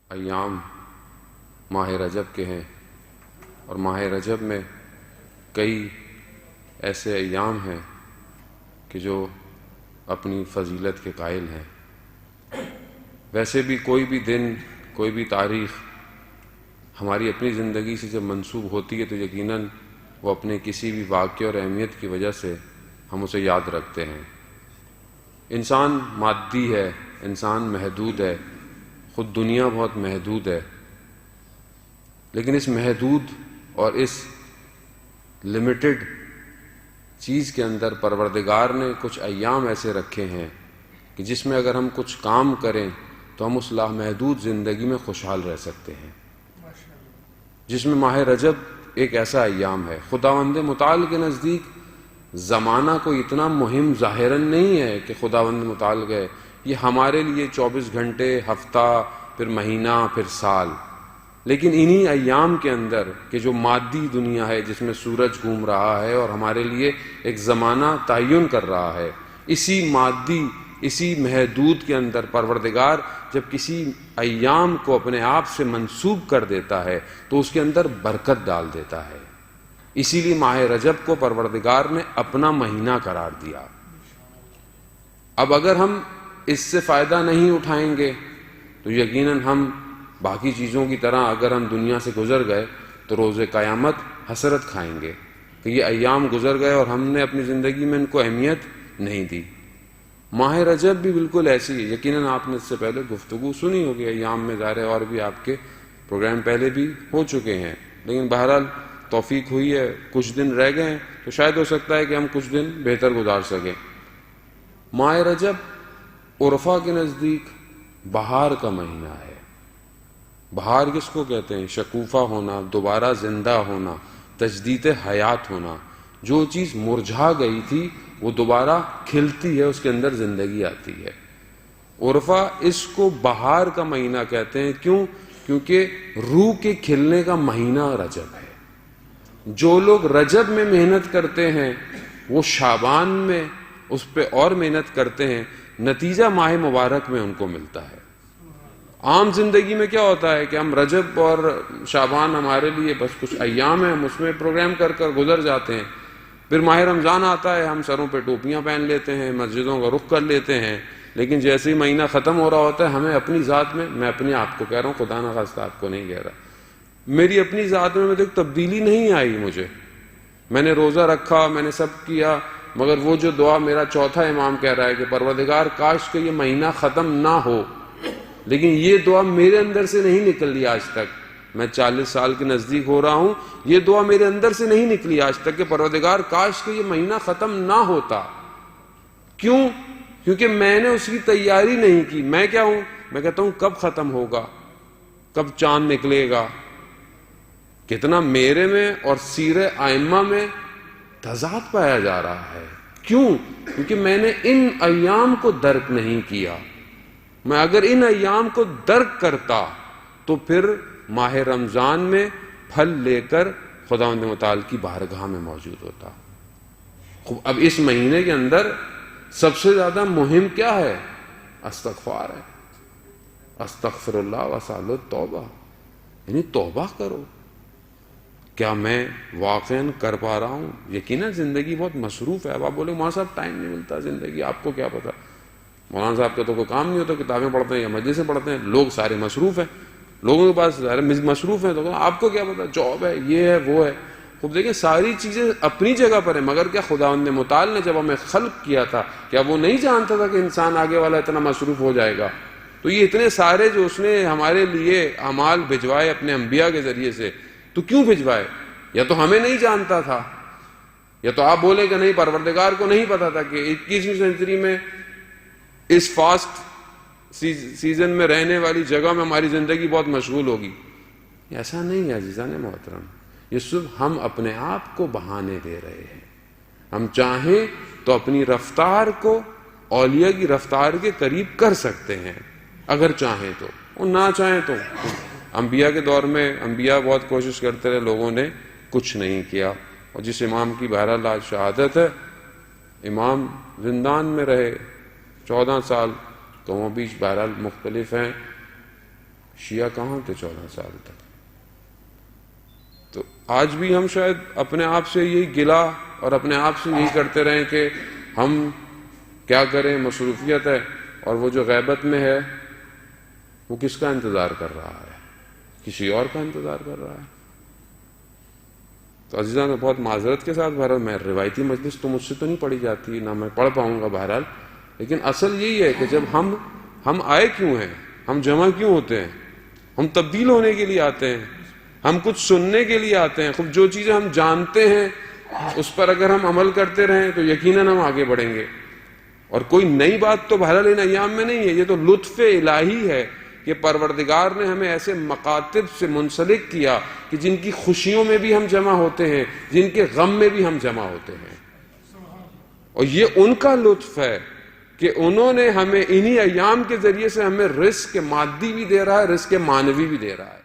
ایام ماہ رجب کے ہیں، اور ماہ رجب میں کئی ایسے ایام ہیں کہ جو اپنی فضیلت کے قائل ہیں۔ ویسے بھی کوئی بھی دن، کوئی بھی تاریخ ہماری اپنی زندگی سے جب منسوب ہوتی ہے تو یقیناً وہ اپنے کسی بھی واقعے اور اہمیت کی وجہ سے ہم اسے یاد رکھتے ہیں۔ انسان مادی ہے، انسان محدود ہے، خود دنیا بہت محدود ہے، لیکن اس محدود اور اس لمیٹڈ چیز کے اندر پروردگار نے کچھ ایام ایسے رکھے ہیں کہ جس میں اگر ہم کچھ کام کریں تو ہم اس لامحدود زندگی میں خوشحال رہ سکتے ہیں، جس میں ماہ رجب ایک ایسا ایام ہے۔ خداوند متعال کے نزدیک زمانہ کوئی اتنا مہم ظاہراً نہیں ہے کہ خداوند متعال گئے، یہ ہمارے لیے 24 گھنٹے، ہفتہ، پھر مہینہ، پھر سال، لیکن انہی ایام کے اندر کہ جو مادی دنیا ہے جس میں سورج گھوم رہا ہے اور ہمارے لیے ایک زمانہ تعین کر رہا ہے، اسی مادی، اسی محدود کے اندر پروردگار جب کسی ایام کو اپنے آپ سے منسوب کر دیتا ہے تو اس کے اندر برکت ڈال دیتا ہے۔ اسی لیے ماہ رجب کو پروردگار نے اپنا مہینہ قرار دیا۔ اب اگر ہم اس سے فائدہ نہیں اٹھائیں گے تو یقیناً ہم باقی چیزوں کی طرح اگر ہم دنیا سے گزر گئے تو روز قیامت حسرت کھائیں گے کہ یہ ایام گزر گئے اور ہم نے اپنی زندگی میں ان کو اہمیت نہیں دی۔ ماہ رجب بھی بالکل ایسی ہے، یقیناً آپ نے اس سے پہلے گفتگو سنی ہوگی ایام میں، ظاہر ہے اور بھی آپ کے پروگرام پہلے بھی ہو چکے ہیں، لیکن بہرحال توفیق ہوئی ہے، کچھ دن رہ گئے ہیں تو شاید ہو سکتا ہے کہ ہم کچھ دن بہتر گزار سکیں۔ ماہ رجب عرفا کے نزدیک بہار کا مہینہ ہے۔ بہار کس کو کہتے ہیں؟ شکوفہ ہونا، دوبارہ زندہ ہونا، تجدید حیات ہونا۔ جو چیز مرجھا گئی تھی وہ دوبارہ کھلتی ہے، اس کے اندر زندگی آتی ہے۔ عرفہ اس کو بہار کا مہینہ کہتے ہیں۔ کیوں؟ کیونکہ روح کے کھلنے کا مہینہ رجب ہے۔ جو لوگ رجب میں محنت کرتے ہیں وہ شعبان میں اس پہ اور محنت کرتے ہیں، نتیجہ ماہ مبارک میں ان کو ملتا ہے۔ عام زندگی میں کیا ہوتا ہے کہ ہم رجب اور شعبان ہمارے لیے بس کچھ ایام ہیں، ہم اس میں پروگرام کر گزر جاتے ہیں۔ پھر ماہ رمضان آتا ہے، ہم سروں پہ ٹوپیاں پہن لیتے ہیں، مسجدوں کا رخ کر لیتے ہیں، لیکن جیسے ہی مہینہ ختم ہو رہا ہوتا ہے ہمیں اپنی ذات میں اپنے آپ کو کہہ رہا ہوں، خدا نہ خواستہ آپ کو نہیں کہہ رہا، میری اپنی ذات میں دیکھ تبدیلی نہیں آئی مجھے۔ میں نے روزہ رکھا، میں نے سب کیا، مگر وہ جو دعا میرا چوتھا امام کہہ رہا ہے کہ پروردگار کاش کہ یہ مہینہ ختم نہ ہو، لیکن یہ دعا میرے اندر سے نہیں نکلی آج تک۔ میں 40 سال کے نزدیک ہو رہا ہوں، یہ دعا میرے اندر سے نہیں نکلی آج تک کہ پروردگار کاش کہ یہ مہینہ ختم نہ ہوتا۔ کیوں؟ کیونکہ میں نے اس کی تیاری نہیں کی۔ میں کیا ہوں؟ میں کہتا ہوں کب ختم ہوگا، کب چاند نکلے گا۔ کتنا میرے میں اور سیر ائمہ میں تضاد پایا جا رہا ہے۔ کیوں؟ کیونکہ میں نے ان ایام کو درک نہیں کیا۔ میں اگر ان ایام کو درک کرتا تو پھر ماہ رمضان میں پھل لے کر خداوند متعال کی بارگاہ میں موجود ہوتا۔ اب اس مہینے کے اندر سب سے زیادہ مہم کیا ہے؟ استغفار ہے۔ استغفر اللہ واسأل التوبہ، یعنی توبہ کرو۔ کیا میں واقعاً کر پا رہا ہوں؟ یقیناً زندگی بہت مصروف ہے۔ اب آپ بولے مولانا صاحب ٹائم نہیں ملتا زندگی، آپ کو کیا پتا، مولانا صاحب کا تو کوئی کام نہیں ہوتا، کتابیں پڑھتے ہیں یا مجلسیں پڑھتے ہیں، لوگ سارے مصروف ہیں، لوگوں کے پاس سارے مصروف ہیں، تو آپ کو کیا پتا، جاب ہے، یہ ہے، وہ ہے۔ خوب دیکھیں ساری چیزیں اپنی جگہ پر ہیں، مگر کیا خداوند متعال نے جب ہمیں خلق کیا تھا کیا وہ نہیں جانتا تھا کہ انسان آگے والا اتنا مصروف ہو جائے گا؟ تو یہ اتنے سارے جو اس نے ہمارے لیے اعمال بھجوائے اپنے انبیاء کے ذریعے سے، تو کیوں بھجوائے؟ یا تو ہمیں نہیں جانتا تھا، یا تو آپ بولیں کہ نہیں پروردگار کو نہیں پتا تھا کہ 21ویں سینچری میں اس فاسٹ سیزن میں رہنے والی جگہ میں ہماری زندگی بہت مشغول ہوگی۔ ایسا نہیں ہے عزیزان محترم، یہ صرف ہم اپنے آپ کو بہانے دے رہے ہیں۔ ہم چاہیں تو اپنی رفتار کو اولیاء کی رفتار کے قریب کر سکتے ہیں اگر چاہیں تو، اور نہ چاہیں تو۔ انبیاء کے دور میں انبیاء بہت کوشش کرتے رہے، لوگوں نے کچھ نہیں کیا۔ اور جس امام کی بہرحال آج شہادت ہے، امام زندان میں رہے 14 سال، تو وہ بیچ بہرحال مختلف ہیں، شیعہ کہاں تھے 14 سال تک؟ تو آج بھی ہم شاید اپنے آپ سے یہی گلا اور اپنے آپ سے یہی کرتے رہیں کہ ہم کیا کریں، مصروفیت ہے، اور وہ جو غیبت میں ہے وہ کس کا انتظار کر رہا ہے؟ کسی اور کا انتظار کر رہا ہے۔ تو عزیزان، میں بہت معذرت کے ساتھ، بہرحال میں روایتی مجلس تو مجھ سے تو نہیں پڑھی جاتی، نہ میں پڑھ پاؤں گا بہرحال، لیکن اصل یہی ہے کہ جب ہم آئے کیوں ہیں، ہم جمع کیوں ہوتے ہیں؟ ہم تبدیل ہونے کے لیے آتے ہیں، ہم کچھ سننے کے لیے آتے ہیں۔ خود جو چیزیں ہم جانتے ہیں اس پر اگر ہم عمل کرتے رہیں تو یقیناً ہم آگے بڑھیں گے۔ اور کوئی نئی بات تو بہرحال ان ایام میں نہیں ہے، یہ تو لطف الہی ہے کہ پروردگار نے ہمیں ایسے مکاتب سے منسلک کیا کہ جن کی خوشیوں میں بھی ہم جمع ہوتے ہیں، جن کے غم میں بھی ہم جمع ہوتے ہیں۔ اور یہ ان کا لطف ہے کہ انہوں نے ہمیں انہی ایام کے ذریعے سے ہمیں رزق مادی بھی دے رہا ہے، رزق معنوی بھی دے رہا ہے۔